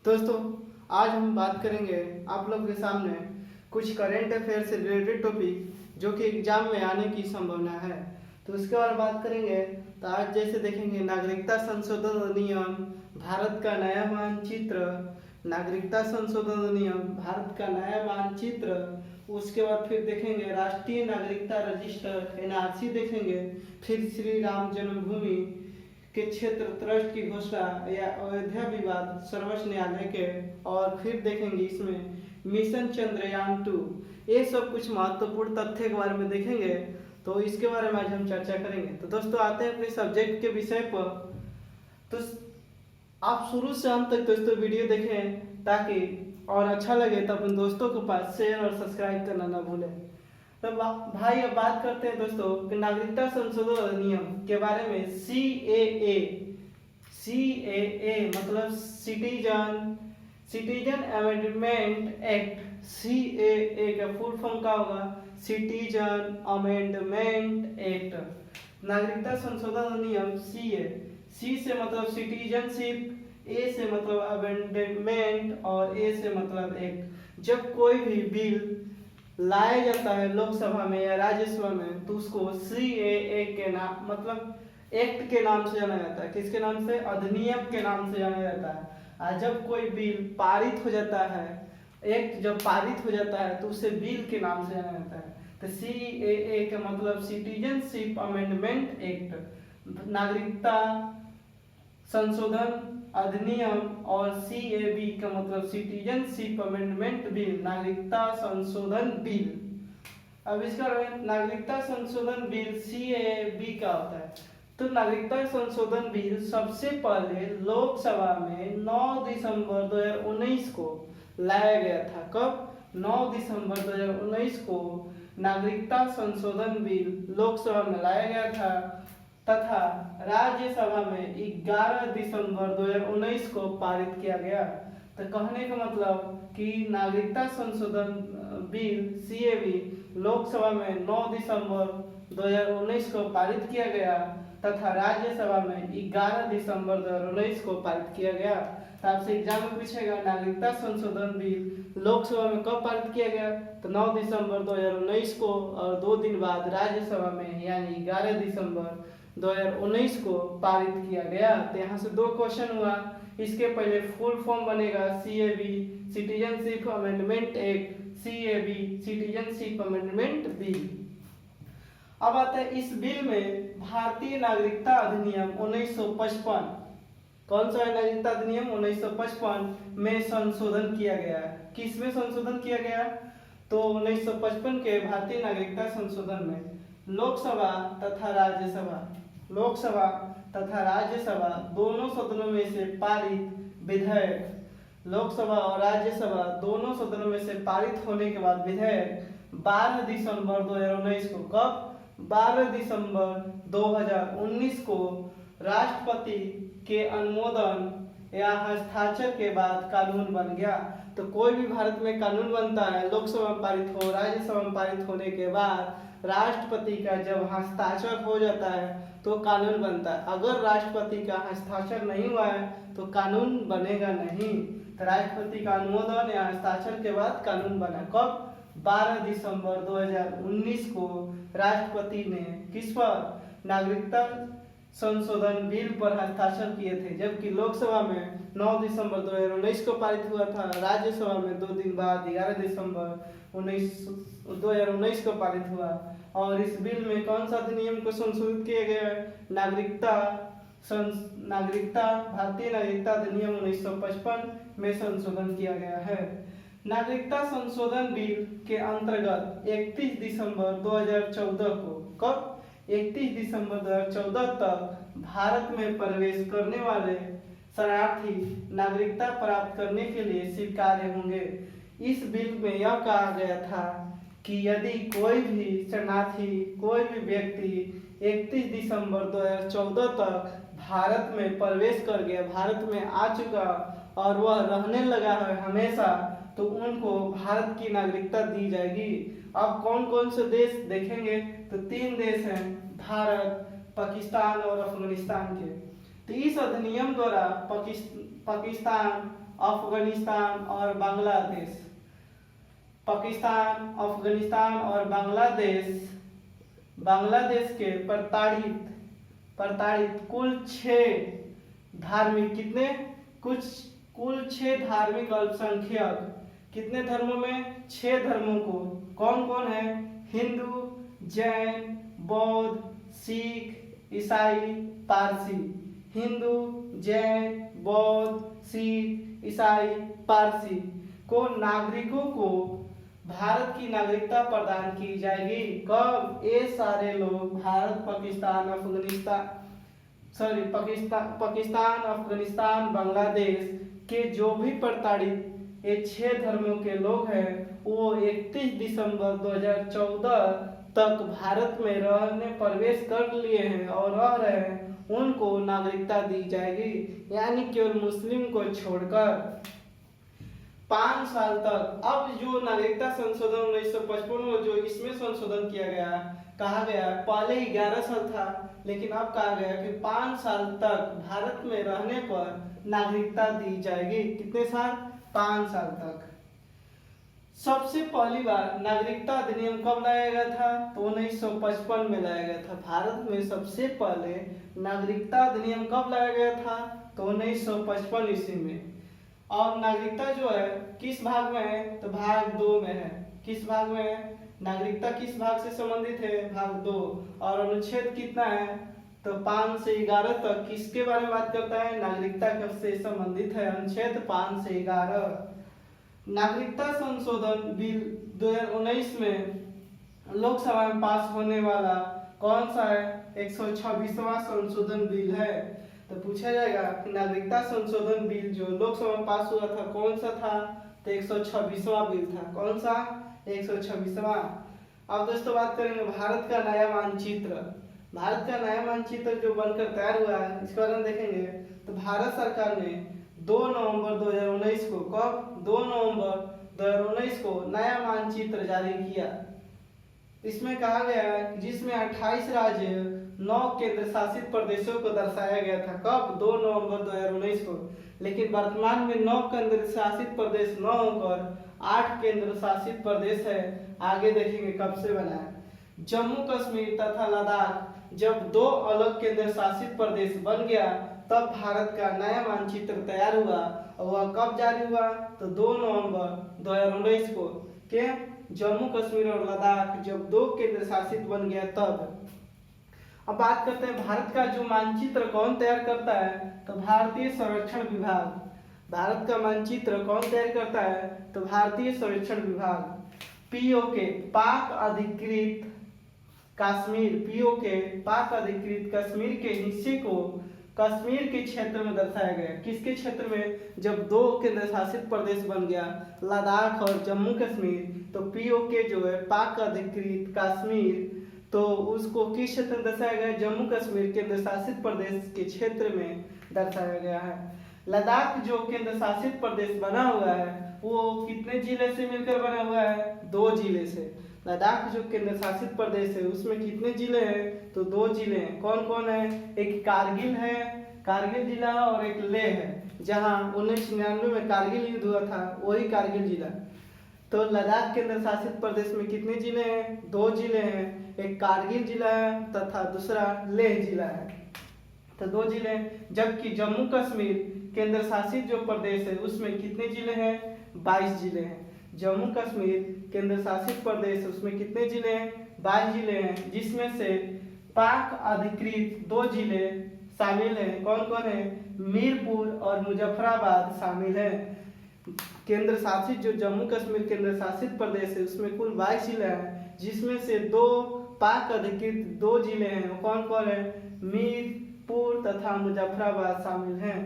दोस्तों, आज हम बात करेंगे आप लोग के सामने कुछ करेंट अफेयर से रिलेटेड टॉपिक जो कि एग्जाम में आने की संभावना है। तो उसके बारे में बात करेंगे। तो आज जैसे देखेंगे नागरिकता संशोधन अधिनियम, भारत का नया मानचित्र, नागरिकता संशोधन अधिनियम, भारत का नया मानचित्र। उसके बाद फिर देखेंगे राष्ट्रीय नागरिकता रजिस्टर एनआरसी देखेंगे। फिर श्री राम जन्मभूमि के क्षेत्र ट्रस्ट की घोषणा या अयोध्या विवाद सर्वोच्च न्यायालय के, और फिर देखेंगे इसमें मिशन चंद्रयान 2। ये सब कुछ महत्वपूर्ण तथ्य के बारे में देखेंगे। तो इसके बारे में आज हम चर्चा करेंगे। तो दोस्तों आते हैं अपने सब्जेक्ट के विषय पर। तो आप शुरू से अंत तक दोस्तों वीडियो देखें ताकि और अच्छा लगे तो अपने दोस्तों के पास शेयर और सब्सक्राइब करना ना भूलें। तो भाई अब बात करते हैं दोस्तों कि नागरिकता संशोधन अधिनियम के बारे में। सीएए मतलब सिटीजन अमेंडमेंट एक्ट। सीएए का फुल फॉर्म क्या होगा? Citizen amendment act. नागरिकता संशोधन अधिनियम सी से मतलब सिटीजनशिप, ए से मतलब अमेंडमेंट और ए से मतलब एक्ट। जब कोई भी बिल लाया जाता है लोकसभा में या राज्यसभा में तो उसको सीएए के नाम मतलब एक्ट के नाम से जाना जाता है। किसके नाम से? अधिनियम के नाम से जाना जाता है। और जब कोई बिल पारित हो जाता है, एक्ट जब पारित हो जाता है तो उसे बिल के नाम से जाना जाता है। तो सीएए का मतलब सिटीजनशिप अमेंडमेंट एक्ट, नागरिकता संशोधन अधिनियम, और सीएबी का मतलब सिटीजनशिप अमेंडमेंट बिल, नागरिकता संशोधन बिल। अब इसका नागरिकता संशोधन बिल सीएबी का होता है। तो नागरिकता संशोधन बिल सबसे पहले लोकसभा में 9 दिसंबर 2019 को लाया गया था। कब? 9 दिसंबर 2019 को नागरिकता संशोधन बिल लोकसभा में लाया गया था तथा राज्यसभा में 11 दिसंबर 2019 को पारित किया गया। तो कहने का मतलब कि नागरिकता संशोधन बिल सीएबी लोकसभा में 9 दिसंबर 2019 को पारित किया गया तथा राज्यसभा में 11 दिसंबर 2019 को पारित किया गया। तो आपसे एग्जाम में पूछेगा नागरिकता संशोधन बिल लोकसभा में कब पारित किया गया? तो 9 दिसंबर 2019 को, और 2 दिन बाद राज्यसभा में यानी 11 दिसंबर 2019 को पारित किया गया। तो यहाँ से 2 क्वेश्चन हुआ। इसके पहले फुल फॉर्म बनेगा CAB citizenship amendment act, CAB citizenship amendment bill. अब आता है इस बिल में भारतीय नागरिकता अधिनियम 1955, कौन सा है? नागरिकता अधिनियम 1955 में संशोधन किया गया है। किस में संशोधन किया गया? तो 1955 के भारतीय नागरिकता संशोधन में लोकसभा तथा राज्यसभा दोनों सदनों में से पारित विधेयक, लोकसभा और राज्यसभा दोनों सदनों में से पारित होने के बाद विधेयक 12 दिसंबर 2019 को, कब? 12 दिसंबर 2019 को राष्ट्रपति के अनुमोदन या हस्ताक्षर के बाद कानून बन गया। तो कोई भी भारत में कानून बनता है, लोकसभा में पारित हो, राज्यसभा में पारित होने के बाद राष्ट्रपति का जब हस्ताक्षर हो जाता है तो कानून बनता है। अगर राष्ट्रपति का हस्ताक्षर नहीं हुआ है तो कानून बनेगा नहीं। तो राष्ट्रपति का अनुमोदन या हस्ताक्षर के बाद कानून बना। कब? 12 दिसंबर 2019 को राष्ट्रपति ने किस पर? नागरिकता संशोधन बिल पर हस्ताक्षर किए थे। जबकि लोकसभा में 9 दिसंबर 2019 को पारित हुआ था, राज्यसभा में 2 दिन बाद 11 दिसंबर 2019 को पारित हुआ। और इस बिल में कौन सा अधिनियम को संशोधित किया गया है? भारतीय नागरिकता अधिनियम 1955 में संशोधन किया गया है। नागरिकता संशोधन बिल के अंतर्गत 31 दिसंबर 2014 को, कब? 31 दिसंबर 2014 तक भारत में प्रवेश करने वाले शरणार्थी नागरिकता प्राप्त करने के लिए स्वीकार्य होंगे। इस बिल में यह कहा गया था कि यदि कोई भी शरणार्थी, कोई भी व्यक्ति 31 दिसंबर 2014 तक भारत में प्रवेश कर गया, भारत में आ चुका और वह रहने लगा है हमेशा, तो उनको भारत की नागरिकता दी जाएगी। अब कौन कौन से देश देखेंगे? तो 3 देश हैं, भारत, पाकिस्तान और अफगानिस्तान के। तो इस अधिनियम द्वारा पाकिस्तान, अफगानिस्तान और बांग्लादेश। पाकिस्तान, अफगानिस्तान और बांग्लादेश के प्रताड़ित कुल 6 धार्मिक कितने कुल 6 धार्मिक अल्पसंख्यक कितने धर्मों में 6 धर्मों को कौन कौन है? हिंदू, जैन, बौद्ध, सिख, ईसाई, पारसी। हिंदू, जैन, बौद्ध, सिख, ईसाई, पारसी को नागरिकों को भारत की नागरिकता प्रदान की जाएगी। कब? ये सारे लोग भारत, पाकिस्तान, अफगानिस्तान, बांग्लादेश के जो भी प्रताड़ित ये 6 धर्मों के लोग हैं वो 31 दिसंबर 2014 तक भारत में प्रवेश कर लिए हैं और रह रहे हैं, उनको नागरिकता दी जाएगी, यानी केवल मुस्लिम को छोड़कर 5 साल तक। अब जो नागरिकता संशोधन 1955 में जो इसमें संशोधन किया गया, कहा गया पहले 11 साल था, लेकिन अब कहा गया कि 5 साल तक भारत में रहने पर नागरिकता दी जाएगी। कितने साल? 5 साल तक। सबसे पहली बार नागरिकता अधिनियम कब लाया गया था? तो 1955 में लाया गया था। भारत में सबसे पहले नागरिकता अधिनियम कब लाया गया था? तो 1955 ईस्वी में। और नागरिकता जो है किस भाग में है? तो भाग 2 में है। किस भाग में है? नागरिकता किस भाग से संबंधित है? भाग 2। और अनुच्छेद कितना है? तो 5 से 11 तक किसके बारे में बात करता है? नागरिकता से संबंधित है। अनुच्छेद 5 से 11। नागरिकता संशोधन बिल 2019 में लोकसभा में पास होने वाला कौन सा है? 126वां संशोधन बिल है। तो पूछा जाएगा कि नागरिकता संशोधन बिल जो लोकसभा में पास हुआ था कौन सा था? तो 126वां बिल था। कौन सा? 126वां। अब दोस्तों बात करेंगे भारत का नया मानचित्र। भारत का नया मानचित्र जो बनकर तैयार हुआ है इसके बारे में देखेंगे। तो भारत सरकार ने 2 नवंबर 2019 को, कब? 2 नवंबर 2019 को नया मानचित्र जारी किया। इसमें कहा गया है जिसमें 28 राज्य 9 केंद्र शासित प्रदेशों को दर्शाया गया था। कब? 2 नवंबर 2019 को। लेकिन वर्तमान में 9 केंद्र शासित प्रदेश न होकर 8 केंद्र शासित प्रदेश है। आगे देखेंगे कब से बना है। जम्मू कश्मीर तथा लद्दाख जब 2 अलग केंद्र शासित प्रदेश बन गया तब भारत का नया मानचित्र तैयार हुआ। और वह कब जारी हुआ? तो 2 नवंबर 2019 को। के जम्मू कश्मीर और लद्दाख जब 2 केंद्र शासित बन गया तब। अब बात करते हैं भारत का जो मानचित्र कौन तैयार करता है? तो भारतीय सर्वेक्षण विभाग। भारत का मानचित्र कौन तैयार करता है? तो भारतीय सर्वेक्षण विभाग। पीओके पाक अधिकृत कश्मीर, पीओके पाक अधिकृत कश्मीर के हिस्से को कश्मीर के क्षेत्र में दर्शाया गया। किसके क्षेत्र में? जब 2 केंद्र शासित प्रदेश बन गया लद्दाख और जम्मू कश्मीर, तो पीओके जो है पाक अधिकृत कश्मीर, तो उसको किस क्षेत्र में दर्शाया गया? जम्मू कश्मीर केंद्र शासित प्रदेश के क्षेत्र में दर्शाया गया है। लद्दाख जो केंद्र शासित प्रदेश बना हुआ है वो कितने जिले से मिलकर बना हुआ है? 2 जिले से। लद्दाख जो केंद्र शासित प्रदेश है उसमें कितने जिले हैं? तो 2 जिले हैं। कौन कौन है? एक कारगिल है, कारगिल जिला, और एक लेह है, जहां 1999 में कारगिल युद्ध हुआ था, वही कारगिल जिला। तो लद्दाख केंद्र शासित प्रदेश में कितने जिले हैं? 2 जिले हैं। एक कारगिल जिला है तथा दूसरा लेह जिला है। तो 2 जिले। जबकि जम्मू कश्मीर केंद्र शासित जो प्रदेश है उसमें कितने जिले हैं? 22 जिले हैं। जम्मू कश्मीर केंद्र शासित प्रदेश उसमें कितने जिले हैं? 22 जिले हैं, जिसमें से पाक अधिकृत 2 जिले शामिल हैं। कौन कौन है? मीरपुर और मुजफ्फराबाद शामिल है। केंद्र शासित जो जम्मू कश्मीर केंद्र शासित प्रदेश है उसमें कुल 22 जिले हैं, जिसमें से 2 पाक अधिकृत 2 जिले हैं। कौन कौन है? मीरपुर तथा मुजफ्फराबाद शामिल हैं।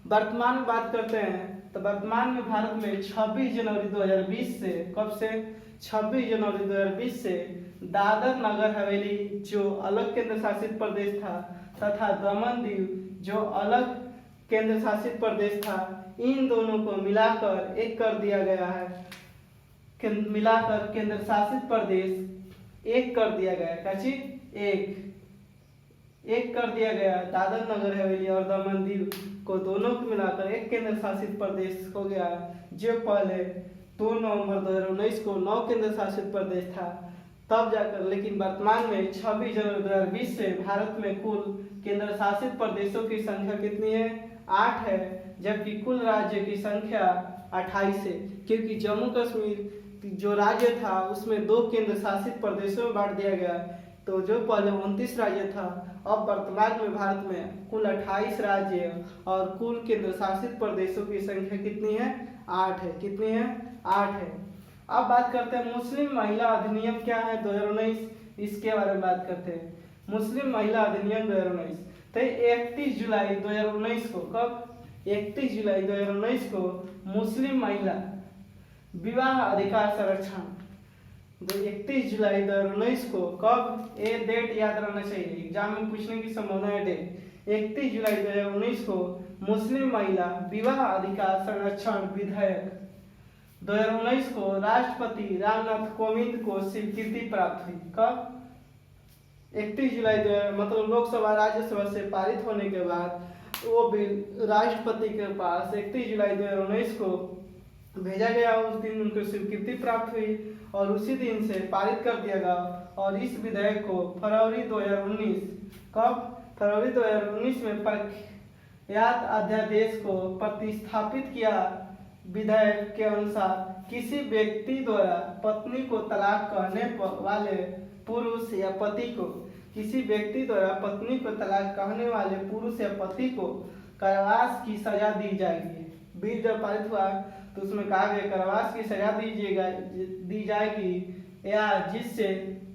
वर्तमान में बात करते हैं तो वर्तमान में भारत में 26 जनवरी 2020 से, कब से? 26 जनवरी 2020 से दादर नगर हवेली जो अलग केंद्र शासित प्रदेश था तथा दमन दीव जो अलग केंद्र शासित प्रदेश था, इन दोनों को मिलाकर एक कर दिया गया है। मिलाकर केंद्र शासित प्रदेश एक कर दिया गया है। कैसी? एक। एक कर दिया गया। दादर नगर हवेली और दमन दीव को दोनों को मिलाकर एक केंद्र शासित प्रदेश हो गया, जो पहले 2 नवंबर 2019 को 9 केंद्र शासित प्रदेश था, तब जाकर। लेकिन वर्तमान में 26 जनवरी 2020 से भारत में कुल केंद्र शासित प्रदेशों की संख्या कितनी है? 8 है, जबकि कुल राज्य की संख्या 28 है, क्योंकि जम्मू कश्मीर जो राज्य था उसमें 2 केंद्र शासित प्रदेशों में बांट दिया गया। तो जो पहले 29 राज्य था, अब वर्तमान में भारत में कुल 28 राज्य और कुल केंद्र शासित प्रदेशों की संख्या कितनी है? 8 है। कितनी है? 8 है। अब बात करते हैं मुस्लिम महिला अधिनियम क्या है 2019, इसके बारे में बात करते हैं। मुस्लिम महिला अधिनियम 2019 तो 31 जुलाई 2019 को, कब? 31 जुलाई 2019 को मुस्लिम महिला विवाह अधिकार संरक्षण, 31 जुलाई 2019 को, कब? ये डेट याद रहना चाहिए, एग्जाम में पूछने की संभावना है डेट। 31 जुलाई 2019 को मुस्लिम महिला विवाह अधिकार संरक्षण विधेयक 2019 को राष्ट्रपति रामनाथ कोविंद को स्वीकृति प्राप्त हुई। कब? 31 जुलाई मतलब लोकसभा राज्यसभा से पारित होने के बाद वो बिल राष्ट्रपति के पास 31 जुलाई 2019 को भेजा गया। उस दिन उनको स्वीकृति प्राप्त हुई और उसी दिन से पारित कर दिया गया। और इस विधेयक को फरवरी 2019, कब? फरवरी 2019 में प्रख्यात अध्यादेश को प्रतिस्थापित किया। विधेयक के अनुसार किसी व्यक्ति द्वारा पत्नी को तलाक कहने वाले पुरुष या पति को, किसी व्यक्ति द्वारा पत्नी को तलाक कहने वाले पुरुष या पति को कारावास की सजा दी जाएगी। बिल जब पारित हुआ तो उसमें कहा गया कारावास की सजा दी जाएगी या जिससे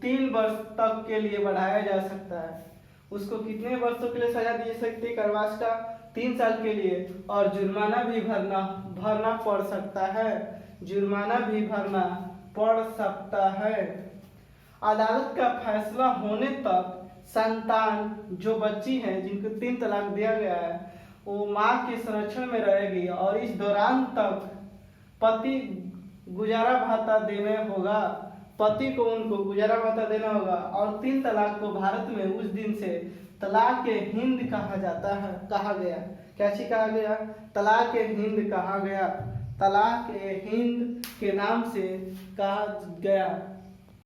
3 वर्ष तक के लिए बढ़ाया जा सकता है। उसको कितने वर्षों के लिए सजा दी सकती है? कारावास का 3 साल के लिए। और जुर्माना भी भरना पड़ सकता है। जुर्माना भी भरना पड़ सकता है। अदालत का फैसला होने तक संतान जो बच्ची है जिनको 3 तलाक दिया गया है वो माँ के संरक्षण में रहेगी और इस दौरान तक पति गुजारा भत्ता देने होगा। पति को उनको गुजारा भत्ता देना होगा। और 3 तलाक को भारत में उस दिन से तलाक हिंद कहा जाता है, कहा गया। क्या चीज कहा गया? तलाक हिंद कहा गया। तलाक हिंद के नाम से कहा गया।